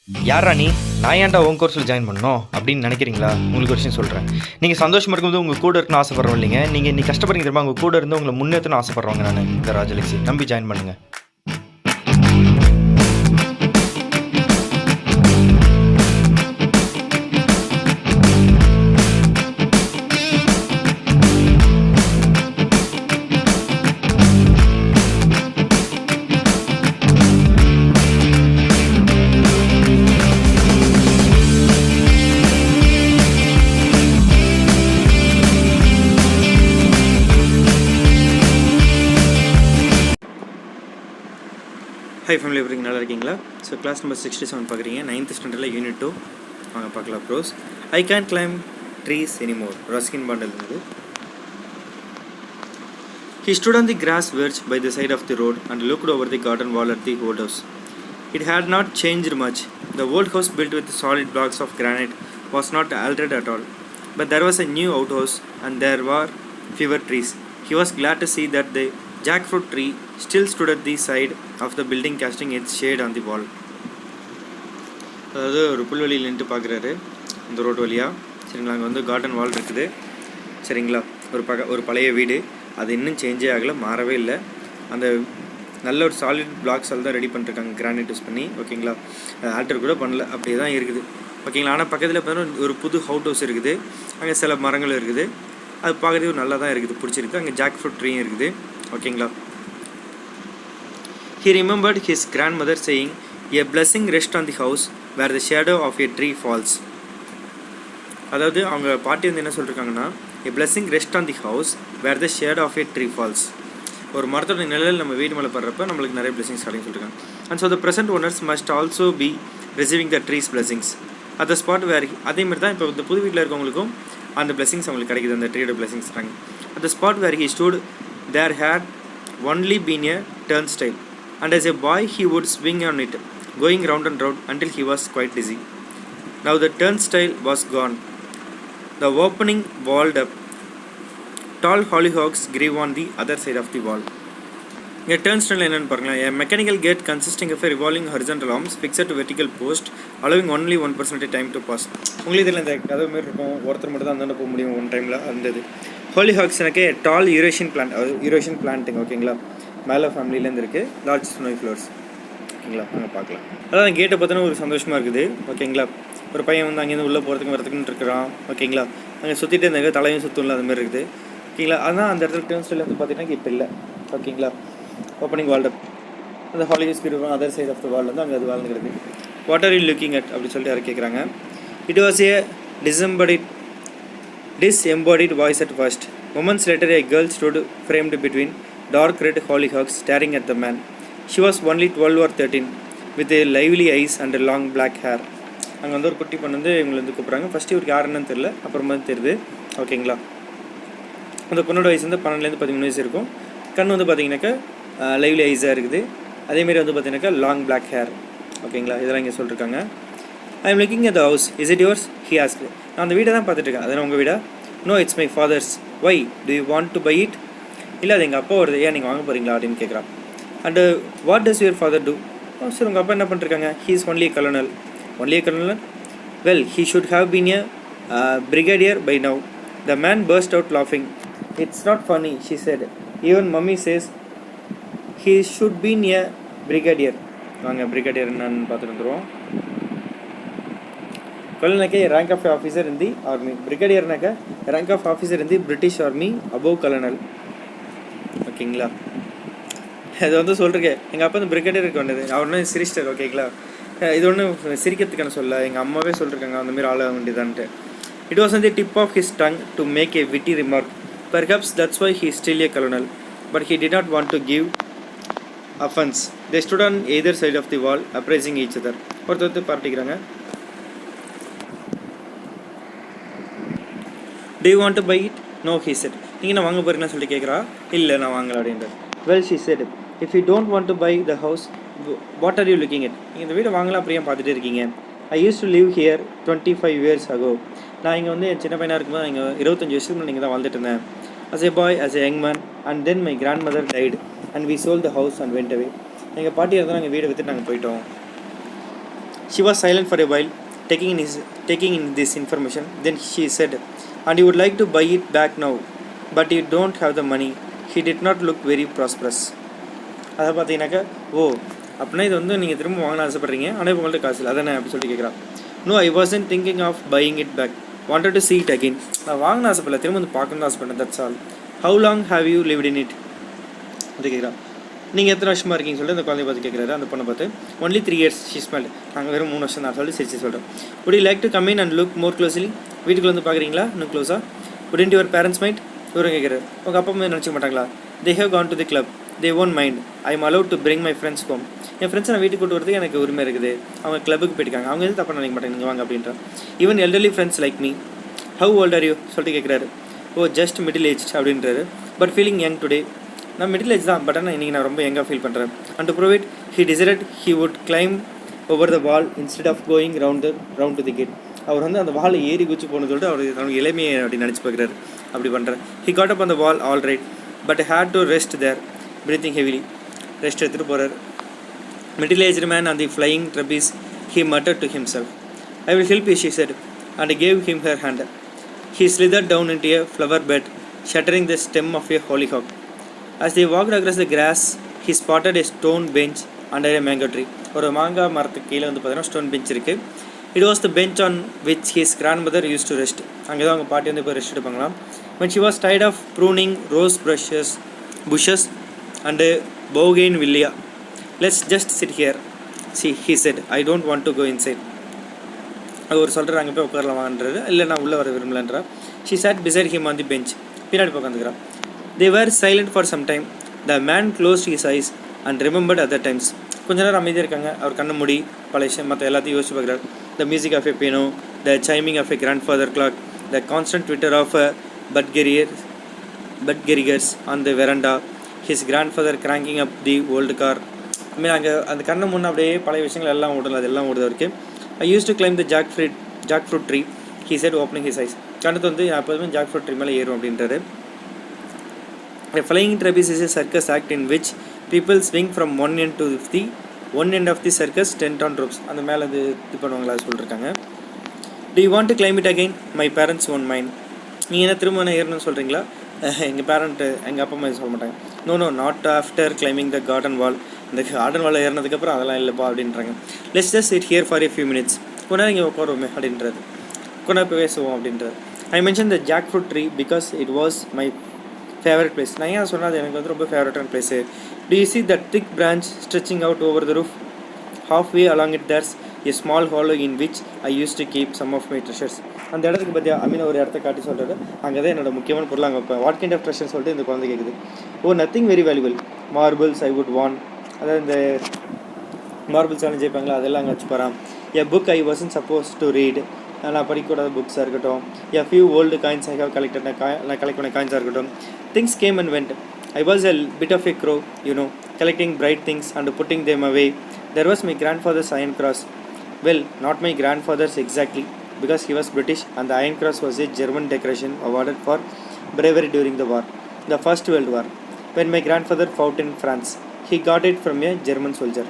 யாரா நீ? நான் ஏன்டா உன் கோர்ஸில் ஜாயின் பண்ணணும் அப்படின்னு நினைக்கிறீங்களா? உங்களுக்கு ஒரு விஷயம் சொல்கிறேன். நீங்கள் சந்தோஷமாக இருக்கும்போது உங்கள் கூட இருக்குன்னு ஆசைப்படுறோம் இல்லைங்க. நீங்கள் நீ கஷ்டப்படுறீங்க தெரியுமா? உங்கள் கூட இருந்து உங்களை முன்னேற்றணும்னு ஆசைப்படுறவங்க நான் இந்த ராஜலக்ஷ்மி. நம்பி ஜாயின் பண்ணுங்கள். ஹை ஃபேமிலி, எப்படி நல்லா இருக்கீங்களா? ஸோ கிளாஸ் நம்பர் 67 பார்க்குறீங்க. 9th ஸ்டாண்டர்டில் யூனிட் 2 வாங்க பார்க்கலாம். Prose I can climb trees anymore. Ruskin பாண்டில் இருந்தது. He stood on the grass verge by the side of the road and looked over the garden wall at the old house. It had not changed much. The old house, built with solid blocks of granite, was not altered at all. But there was a new outhouse and there were fewer trees. He was glad to see that the jackfruit tree still stood at the side of the building, casting its shade on the wall. அதாவது ஒரு புல்வெளியில் நின்று பார்க்குறாரு இந்த road வழியாக. சரிங்களா, அங்கே வந்து garden வால் இருக்குது. சரிங்களா, ஒரு பழைய வீடு. அது இன்னும் சேஞ்சே ஆகலை, மாறவே இல்லை. அந்த நல்ல ஒரு சாலிட் பிளாக்ஸால் தான் ரெடி பண்ணிருக்காங்க, கிரானைட் யூஸ் பண்ணி. ஓகேங்களா, ஆல்டர் கூட பண்ணல, அப்படியே தான் இருக்குது. ஓகேங்களா, ஆனால் பக்கத்தில் பார்த்தீங்கன்னா ஒரு புது ஹவுஸ் இருக்குது. அங்கே சில மரங்களும் இருக்குது. அது பார்க்குறதுக்கு நல்லா தான் இருக்குது, பிடிச்சிருக்கு. அங்கே ஜாக் ஃப்ரூட் ட்ரீயும் இருக்குது. ஓகேங்களா, he remembered his grandmother saying, a blessing rests on the house where the shadow of a tree falls. அதாவது அவங்க பாட்டி வந்து என்ன சொல்லியிருக்காங்கன்னா, a blessing rests on the house where the shadow of a tree falls. ஒரு மரத்தோட நிழல் நம்ம வீடு மேலே படுறப்ப நம்மளுக்கு நிறைய பிளெஸிங்ஸ் அப்படின்னு சொல்லியிருக்காங்க. And so the present owners must also be receiving the tree's blessings at the spot where அதே மாதிரி தான் இப்போ இந்த புது வீட்டில் இருக்கவங்களுக்கும் அந்த பிளெஸிங்ஸ் அவங்களுக்கு கிடைக்குது, அந்த ட்ரீயோட பிளெஸிங்ஸ் தராங்க. At the spot where he stood there had only been a turnstile, and as a boy he would swing on it, going round and round until he was quite dizzy. Now the turnstile was gone. The opening walled up. Tall hollyhocks grew on the other side of the wall. A turnstile என்னன்னு பாருங்களேன். A mechanical gate consisting of a revolving horizontal arms fixed to vertical post, allowing only 1% time to pass. உங்களுக்கு இதில் இந்த கதவு மாதிரி இருக்கும், ஒருத்தர் மட்டும் தான் அந்தாண்ட போக முடியும் ஒன் டைமில். அந்த இது ஹாலிஹாக்ஸ் எனக்கு டால் யூரேஷியன் பிளான்ட்டுங்க. ஓகேங்களா, மேலே ஃபேமிலியிலேருந்து இருக்குது. Large snow flowers. ஓகேங்களா, நாங்கள் பார்க்கலாம். அதான் கேட்டை பார்த்தோன்னா ஒரு சந்தோஷமாக இருக்குது. ஓகேங்களா, ஒரு பையன் வந்து அங்கேருந்து உள்ளே போகிறதுக்கு வரதுக்குன்னு இருக்கிறான். ஓகேங்களா, அங்கே சுற்றிட்டு இருந்தாங்க, தலையும் சுற்றும் அது மாதிரி இருக்குது. ஓகேங்களா, அதுதான் அந்த இடத்துல டேர்ன்ஸ்டைல் வந்து பார்த்தீங்கன்னா இப்போ இல்லை. ஓகேங்களா, ஓப்பனிங் வால்ட் அப். அந்த ஹாலிஹாக்ஸ் இருக்கும் other side of the wall வந்து அங்கே அது வாழ்ந்துக்கிறது. What are you looking at அப்படின்னு சொல்லிட்டு யாரும் கேட்குறாங்க. It was a disembodied voice at first. Moments later a girl stood framed between dark red hollyhocks staring at the man. She was only 12 or 13 with a lively eyes and long black hair. அங்கே வந்து ஒரு குட்டி பொண்ணு வந்து இவங்களை வந்து கூப்பிட்றாங்க. First இவருக்கு யாருன்னு தெரியல, அப்புறமா தெரியுது. ஓகேங்களா, அந்த பொண்ணோட வயசு வந்து 12லேருந்து 13 வயசு இருக்கும். கண் வந்து பார்த்தீங்கன்னாக்கா லைவ்லி ஐஸாக இருக்குது. அதேமாரி வந்து பார்த்தீங்கன்னாக்கா லாங் பிளாக் ஹேர். ஓகேங்களா, இதெல்லாம் இங்கே சொல்லியிருக்காங்க. I am looking at the house. Is it yours? He ask. நான் அந்த வீடை தான் பார்த்துட்ருக்கேன். அதனால் உங்கள் வீடா? No, it's my father's. Why do you want to buy it? இல்லை, அது எங்கள் அப்பா வருது, ஏன் நீங்கள் வாங்க போகிறீங்களா அப்படின்னு கேட்குறான். And what does your father do? Sir, உங்கள் அப்பா என்ன பண்ணிருக்காங்க? He is only colonel. Only colonel? Well, he should have been a brigadier by now. The man burst out laughing. It's not funny, she said. Even mummy says he should be a brigadier. வாங்க brigadier என்னன்னு பார்த்துட்டு வந்துடுவோம். colonelனாக்க rank of officer in the army. brigadierனாக்க rank of officer in the British army above colonel. ஓகேங்களா, இது வந்து சொல்லிருக்கேன். எங்கள் அப்பா வந்து brigadier வந்தது, அவர் ஒன்று சிரிச்சிட்டார். ஓகேங்களா, இது ஒன்று சிரிக்கிறதுக்கான சொல்ல, எங்கள் அம்மாவே சொல்லியிருக்காங்க அந்த மாதிரி ஆள வேண்டியதான்ட்டு. It was on the tip of his tongue to make a witty remark. Perhaps that's why he is still a colonel. But he did not want to give offense. They stood on either side of the wall, appraising each other. ஒருத்தர் பார்ட்டிக்கிறாங்க. Do you want to buy it? No, he said. நீங்கள் நான் வாங்க போகிறீங்கன்னு சொல்லி கேட்குறா. இல்லை, நான் வாங்கலை அப்படின்றார். Well, she said, if you don't want to buy the house, what are you looking at? நீங்கள் இந்த வீடை வாங்கலாம், அப்படியே பார்த்துட்டு இருக்கீங்க. I used to live here 25 years ago. நான் இங்கே வந்து என் சின்ன பையனாக இருக்கும்போது இங்கே 25 வருஷத்துக்கு நீங்கள் தான் வாழ்ந்துட்டு இருந்தேன். As a boy, as a young man, and then my grandmother died and we sold the house and went away. எங்கள் பாட்டி இருந்தால் நாங்கள் வீடை விற்றுட்டு நாங்கள் போயிட்டோம். She was silent for a while, taking in this information. Then she said, "And you would like to buy it back now, but you don't have the money." He did not look very prosperous. அதை பார்த்தீங்கன்னாக்கா, ஓ அப்படின்னா இது வந்து நீங்கள் திரும்ப வாங்கின ஆசைப்பட்றீங்க, ஆனால் இப்போ உங்கள்கிட்ட காசு இல்லை, அதானே அப்படி சொல்லி கேட்குறான். No, I wasn't thinking of buying it back, wanted to see it again. நான் வாங்கின ஆசைப்படல, திரும்ப வந்து பார்க்கணும்னு ஆசைப்பட்டேன், that's all. How long have you lived in it அது கேட்குறான். நீங்கள் எத்தனை வருஷமாக இருக்கீங்கன்னு சொல்லிட்டு அந்த குழந்தைய பார்த்து கேட்குறாரு. அந்த பொண்ணை பார்த்து ஒன்லி 3 years ஷி ஸ்மெல்ட், நாங்கள் வெறும் 3 வருஷம் தான் சொல்லிட்டு சிரிச்சு சொல்கிறோம். would you like to come in and look more closely? வீட்டுக்குள்ள வந்து பார்க்குறீங்களா இன்னும் க்ளோஸாக? wouldn't your parents mind? இவரும் கேட்குறாரு. உங்கள் அப்பா அம்மா நினச்சிக்க மாட்டாங்களா? they have gone to the club, they won't mind, I am allowed to bring my friends home. என் ஃப்ரெண்ட்ஸை நான் வீட்டுக்கு கூட்டு வரதுக்கு எனக்கு உரிமை இருக்குது, அவங்க கிளப்புக்கு போயிட்டுருக்காங்க, அவங்க எதுவும் தப்பாக நினைக்க மாட்டாங்க, நீங்கள் வாங்க அப்படின்றான். Even elderly friends like me. how old are you சொல்லிட்டு கேட்குறாரு. ஓ ஜஸ்ட் மிடில் ஏஜ் அப்படின்றாரு. பட் ஃபீலிங் யங் டுடே, நான் மிடில் ஏஜ் தான், பட் ஆனால் இன்றைக்கி நான் ரொம்ப யங்காக ஃபீல் பண்ணுறேன். And to prove it he decided he would climb over the wall instead of going round to the gate. அவர் வந்து அந்த வாலை ஏறி குச்சி போகணுன்னு சொல்லிட்டு அவர் அவனுக்கு இளமையை அப்படி நினச்சி பார்க்குறாரு. அப்படி பண்ணுறேன். He got up on the wall all right, but had to rest there, breathing heavily. Rest எடுத்துகிட்டு போகிறார். Middle aged man on the flying trapeze, he muttered to himself. I will help you, she said, and gave him her hand. He slithered down into a flower bed, shattering the stem of a hollyhock. As they walked across the grass, he spotted a stone bench under a mango tree. ஒரு மாங்காய் மரத்துக்கு கீழே வந்து பார்த்தீங்கன்னா stone bench இருக்குது. It was the bench on which his grandmother use to rest. அங்கே தான் அவங்க பாட்டி வந்து இப்போ rest எடுப்பாங்களாம். when she was tired of pruning rose bushes and bougainvillea. let's just sit here, see, he said, I don't want to go inside. அவர் சொல்கிறார் அங்கே போய் உட்காரலாமான்றது, இல்லை நான் உள்ளே வர விரும்பலன்றா. She sat beside him on the bench. பின்னாடி உட்காந்துக்கிறான். they were silent for some time. the man closed his eyes and remembered other times. கொஞ்ச நேரம் அமைதியாக இருக்காங்க. அவர் கண்ணை மூடி பழைய விஷயம் மற்ற எல்லாத்தையும் யோசிச்சு பார்க்குறாரு. the music of a piano, the chiming of a grandfather clock, the constant twitter of budgerigers on the veranda, his grandfather cranking up the old car. I mean அங்கே அந்த கண்ணை முன்னே அப்படியே பழைய விஷயங்கள் எல்லாம் ஓடல, அதெல்லாம் ஓடுது அவருக்கு. I used to climb the jackfruit tree, he said, opening his eyes. கண்ணத்து வந்து எப்போதுமே jackfruit tree மேலே ஏறும் அப்படின்றாரு. A flying trapeze is a circus act in which people swing from one end of the circus tent on ropes. அந்த மேலே இது பண்ணுவாங்களா சொல்லியிருக்காங்க. Do you want to climb it again? My parents won't mind. நீங்கள் என்ன திரும்ப என்ன ஏறணும்னு சொல்கிறீங்களா? எங்கள் எங்கள் அப்பா அம்மா சொல்ல மாட்டாங்க. No, not after climbing the garden wall. இந்த கார்டன் வால் ஏறினதுக்கப்புறம் அதெல்லாம் இல்லைப்பா அப்படின்றாங்க. Let's just chit here for a few minutes. கொஞ்ச நேரம் இங்கே உட்காருவோமே அப்படின்றது, கொஞ்ச நேரம் பேசுவோம் அப்படின்றது. I mention the jack fruit tree because it was my favourite place. நான் ஏன் சொன்னால் அது எனக்கு வந்து ரொம்ப ஃபேவரட்டான place. Do you see that thick branch stretching out over the roof? halfway along it there's a small hollow in which I used to keep some of my treasures. அந்த இடத்துக்கு பார்த்தியா அமீன் ஒரு இடத்த காட்டி சொல்கிறாரு. அங்கே தான் என்னோட முக்கியமான பொருள் அங்கே வைப்பேன். வாட் கைண்ட் ஆஃப் ட்ரெஷர் சொல்லிட்டு இந்த குழந்தை கேட்குது. Oh nothing very valuable, marbles I would won. அதாவது இந்த மார்பிள்ஸ் எல்லாம் ஜெயிப்பாங்களா அதெல்லாம் அங்கே வச்சு போகிறான். A book I wasn't supposed to read, நான் படிக்கக்கூடாத புக்ஸாக இருக்கட்டும். A few old coins I have collected, நான் கலெக்ட் பண்ண காயின்ஸாக இருக்கட்டும். Things came and went. I was a bit of a crow, collecting bright things and putting them away. There was my grandfather's iron cross. Well, not my grandfather's exactly, because he was British and the iron cross was a German decoration awarded for bravery during the war, the First World War. When my grandfather fought in France, he got it from a German soldier.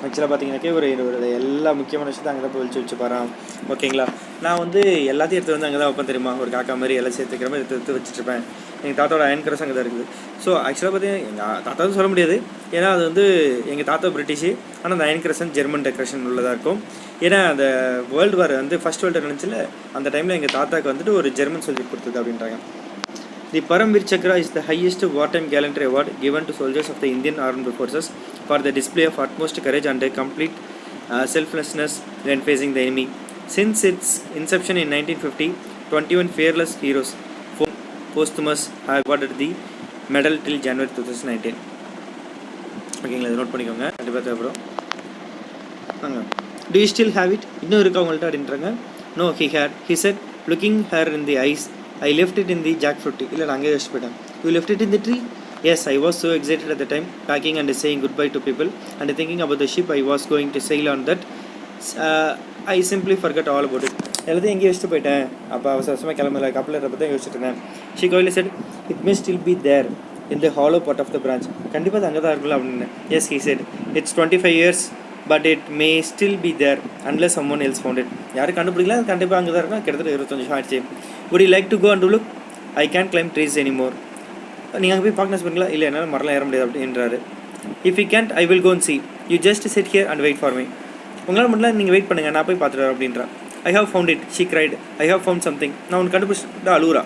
ஆக்சுவலாக பார்த்தீங்கன்னாக்கே ஒரு எல்லா முக்கியமான விஷயத்தை அங்கே தான் போய் வச்சு பாறான். ஓகேங்களா, நான் வந்து எல்லாத்தையும் எடுத்து வந்து அங்கே தான் வைப்பேன் தெரியுமா, ஒரு காக்கா மாதிரி எல்லாம் சேர்த்துக்கிற மாதிரி எடுத்து வச்சுட்ருப்பேன். எங்கள் தாத்தாவோட அயன் கிராஸ் அங்கே தான் இருக்குது. ஸோ ஆக்சுவலாக பார்த்தீங்கன்னா எங்கள் தாத்தாவும் சொல்ல முடியாது, ஏன்னா அது வந்து எங்கள் தாத்தா பிரிட்டிஷு, ஆனால் அந்த அயன் கிராஸ் ஜெர்மன் டெக்கரேஷன் உள்ளதாக இருக்கும். ஏன்னா அந்த வேர்ல்டு வார் வந்து ஃபர்ஸ்ட் வேர்ல்டு நினச்சில அந்த டைமில் எங்கள் தாத்தாவுக்கு வந்துட்டு ஒரு ஜெர்மன் சொல்ஜர் கொடுத்தது அப்படின்றாங்க. The Paramveer Chakra is the highest wartime gallantry award given to soldiers of the Indian Armed Forces for the display of utmost courage and complete selflessness when facing the enemy. Since its inception in 1950, 21 fearless heroes posthumous have awarded the medal till January 2019. ஓகேங்களா, இது note பண்ணிக்கோங்க, கண்டிப்பாக தேவைப்படும். Do you still have it? இன்னும் இருக்கா உங்கள்கிட்ட அப்படின்றாங்க. No, he said, looking her in the eyes. I left it in the jackfruit tree. இல்லை நான் அங்கே வச்சுட்டு போயிட்டேன். You left it in the tree? Yes, I was so excited at the time, packing and saying goodbye to people and thinking about the ship I was going to sail on that I simply forgot all about it. எல்லாத்தையும் எங்கேயும் வச்சுட்டு போயிட்டேன். அப்போ அவசரமாக கிளம்பல கப்பலில் பற்றி தான் யோசிச்சுட்டு இருந்தேன். She quietly said, it may still be there in the hollow part of the branch. கண்டிப்பாக அது அங்கே தான் இருக்குல்ல அப்படின்னு. Yes, he said, it's 25 years but it may still be there unless someone else found it. யாரும் கண்டுபிடிக்கல, அது கண்டிப்பாக அங்கே தான் இருக்கும். கிட்டத்தட்ட 25 வருஷம் ஆயிடுச்சு. would you like to go and look? I can't climb trees anymore. நீங்கள் அங்கே போய் பார்க்கணும் சொல்லுங்களா? இல்லை, என்னால் மரலாம் ஏற முடியாது அப்படின்றாரு. if you can't, I will go and see. you just sit here and wait for me. உங்களால் முடியல, நீங்கள் வெயிட் பண்ணுங்கள், நான் போய் பார்த்துட்டு வரேன் அப்படின்றா. I have found it, she cried. I have found something. நான் உனக்கு கண்டுபிடிச்சிட்டு அழுகுறா.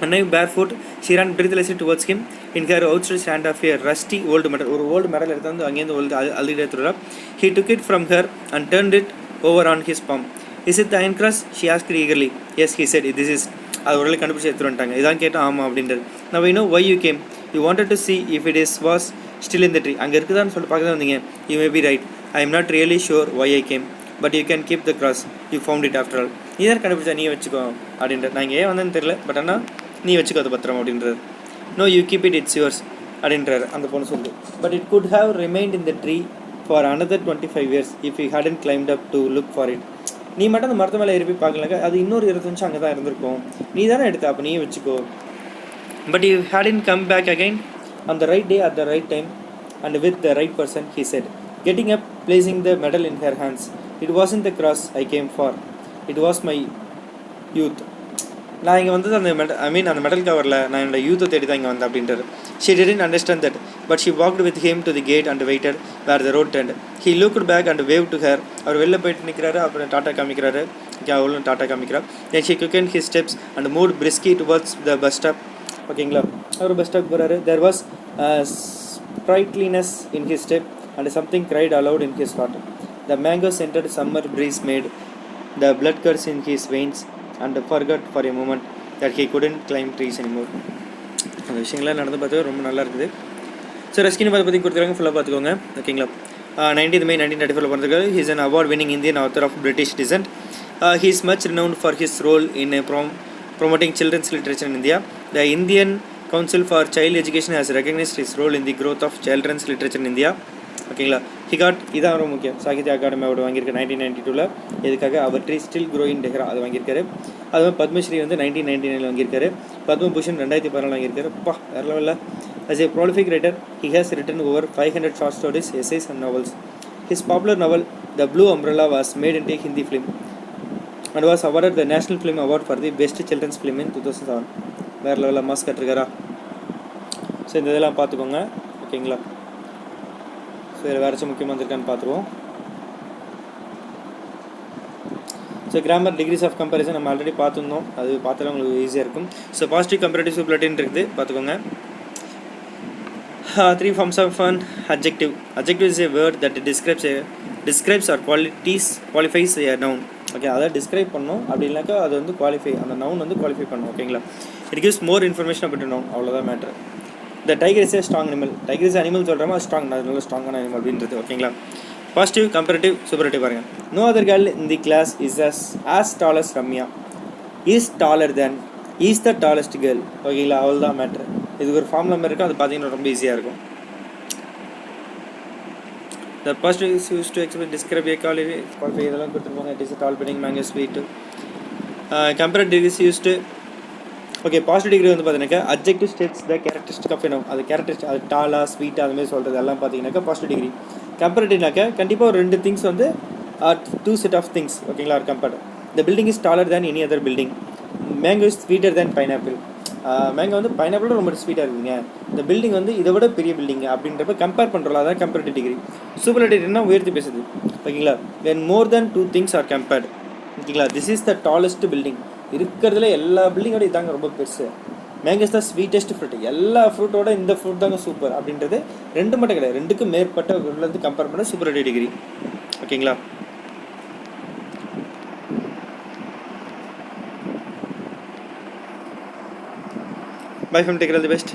And now barefoot, she ran breathlessly towards him. In her outstretched hand of a rusty old metal, ஒரு ஓல்டு மெடல் எடுத்து வந்து அங்கேருந்து அழுதிட்டு எடுத்துடுறா. He took it from her and turned it over on his palm. Is it the iron cross? She asked eagerly. Yes, he said, this is. அது ஒரு கண்டுபிடிச்சி எடுத்துட்டு வந்துட்டாங்க. இதான் கேட்டால் ஆமாம் அப்படின்றது. Now I know why you came. You wanted to see if it was still in the tree. அங்கே இருக்குதான்னு சொல்லிட்டு பார்க்க தான் வந்தீங்க. You may be right. I am not really sure why I came. But you can keep the cross. You found it after all. நீ தான் கண்டுபிடிச்சா, நீ வச்சுக்கோ அப்படின்றது. நான் இங்கே ஏன் வந்தேன்னு தெரியல, பட் ஆனால் நீ வச்சுக்கோ அது பத்திரம் அப்படின்றது. No, you keep it, it's yours அப்படின்றாரு அந்த பொண்ணு சொல்லுது. But it could have remained in the tree for another 25 years if you hadn't climbed up to look for it. நீ மட்டும் அந்த மரத்து மேலே ஏறி போய் பார்க்கலங்க, அது இன்னொரு 20 நிமிஷம் அங்கே தான் இருந்திருக்கும். நீ தானே எடுத்த, அப்போ நீயே வச்சுக்கோ. But you hadn't come back again on the right day at the right time and with the right person, he said, getting up, placing the medal in her hands. It wasn't the cross I came for. It was my youth. நான் இங்கே வந்தது அந்த அந்த medal கவரில் நான் என்னோட யூத்தை தேடி தான் இங்கே வந்தேன் அப்படின்றாரு. She didn't understand that, but she walked with him to the gate and waited where the road turned. He looked back and waved to her. அவர் வெளில போயிட்டு நிற்கிறாரு, அப்புறம் டாட்டா காமிக்கிறாரு, அவளும் டாட்டா காமிக்கிறார். Then she quickened his steps and moved briskly towards the bus stop. ஓகேங்களா, அவர் bus stop போகிறாரு. There was sprightliness in his step and something cried aloud in his heart. The mango-scented summer breeze made the blood curse in his veins and forgot for a moment that he couldn't climb trees anymore. அந்த விஷயங்கள்லாம் நடந்து பார்த்து ரொம்ப நல்லா இருக்குது. So ரெஸ்கின் பற்றி கொடுத்துருக்காங்க, ஃபுல்லாக பார்த்துக்கோங்க. ஓகேங்களா, 19th May 1994 பிறந்திருக்காரு. He is an award-winning Indian author of British descent. He is much renowned for his role in promoting children's literature in India. The Indian Council for Child Education has recognized his role in the growth of children's literature in India. ஓகேங்களா, இதான் ரொம்ப முக்கியம். Sahitya Akademi award வாங்கியிருக்காரு 1992. இதுக்காக அவர் tree still growing Dehra அது வாங்கியிருக்காரு. அதுவும் பத்மஸ்ரீ வந்து 1999 வாங்கியிருக்காரு. பத்மபூஷன் 2014 வாங்கியிருக்காரு. வேறு லெவலில். As a prolific writer, he has written over 500 short stories, essays and novels. His popular novel, The Blue Umbrella, was made into a Hindi film and was awarded the National Film Award for the Best Children's Film in 2007. வேறு லெவலில் mask கட்டிருக்காரா. So இந்த இதெல்லாம் பார்த்துக்கோங்க. ஓகேங்களா, so வேறு ஏதாச்சும் முக்கியமாக இருக்கான்னு பார்த்துருவோம். So grammar degrees of comparison நம்ம ஆல்ரெடி பார்த்துருந்தோம், அது பார்த்தாலும் உங்களுக்கு ஈஸியாக இருக்கும். ஸோ பாசிட்டிவ் கம்பேரிட்டிவ் சூப்பர்லேட்டிவ் இருக்குது, பார்த்துக்கோங்க. 3 forms of an adjective. Adjective is a word that describes or qualifies a noun. Okay, அதை டிஸ்கிரைப் பண்ணணும். அப்படி இல்லைனாக்கா அது வந்து குவாலிஃபை, அந்த நவுன் வந்து குவாலிஃபை பண்ணணும். ஓகேங்களா, it gives more information about noun, அவ்வளோதான் matter. The tiger is a strong animal. Tiger is animal சொல்கிறோமா, ஸ்ட்ராங், அது நல்ல ஸ்ட்ராங்கான அனிமல் அப்படின்றது. ஓகேங்களா, பாசிட்டிவ் கம்பேரிட்டிவ் சூப்பர்லேட்டிவ் பாருங்கள். No other girl in the class is as tall as Ramya. Is taller than, is the tallest girl. ஓகேங்களா, அவ்வளோதான் matter. இதுக்கு ஒரு ஃபார்ம் நம்பர் இருக்கும், அது பார்த்தீங்கன்னா ரொம்ப ஈஸியாக இருக்கும். The positive is used to express, describe, qualify இதெல்லாம் கொடுத்துருப்பாங்க. It is a tall building, mango sweet. Comparative is used to, okay, positive degree வந்து பார்த்தீங்கன்னாக்கா adjective states the characteristic of அது கேரக்டரிஸ்டிக், அது டாலா ஸ்வீட்டாக அதுமாதிரி சொல்கிறது எல்லாம் பார்த்தீங்கன்னாக்கா பாசிட்டிவ் டிகிரி. கம்பேரிட்டிவ்னாக்கா கண்டிப்பாக ஒரு 2 திங்ஸ் வந்து 2 set of things. ஓகேங்களா, are compared. The building is taller than any other building. Mango is sweeter than pineapple. Mango வந்து பைனாப்பிளோட ரொம்ப ஸ்வீட்டாக இருக்குதுங்க, இந்த பில்டிங் வந்து இதை விட பெரிய பில்டிங் அப்படின்றப்ப கம்பேர் பண்ணுறோம், அதான் கம்பேரிட்டிவ் டிகிரி. சூப்பர்லேட்டிவ்னா உயர்த்தி பேசுது. ஓகேங்களா, when more than 2 things are compared. ஓகேங்களா, this is the tallest building. இருக்கிறதுல எல்லா பில்டிங்கோட இதாங்க ரொம்ப பெருசு. Mango is the sweetest fruit. எல்லா ஃப்ரூட்டோட இந்த ஃப்ரூட் தாங்க சூப்பர் அப்படின்றது 2 மட்டும் கிடையாது, 2க்கும் மேற்பட்ட வந்து கம்பேர் பண்ண சூப்பர்லேட்டிவ் டிகிரி. ஓகேங்களா, bye from Take All the Best.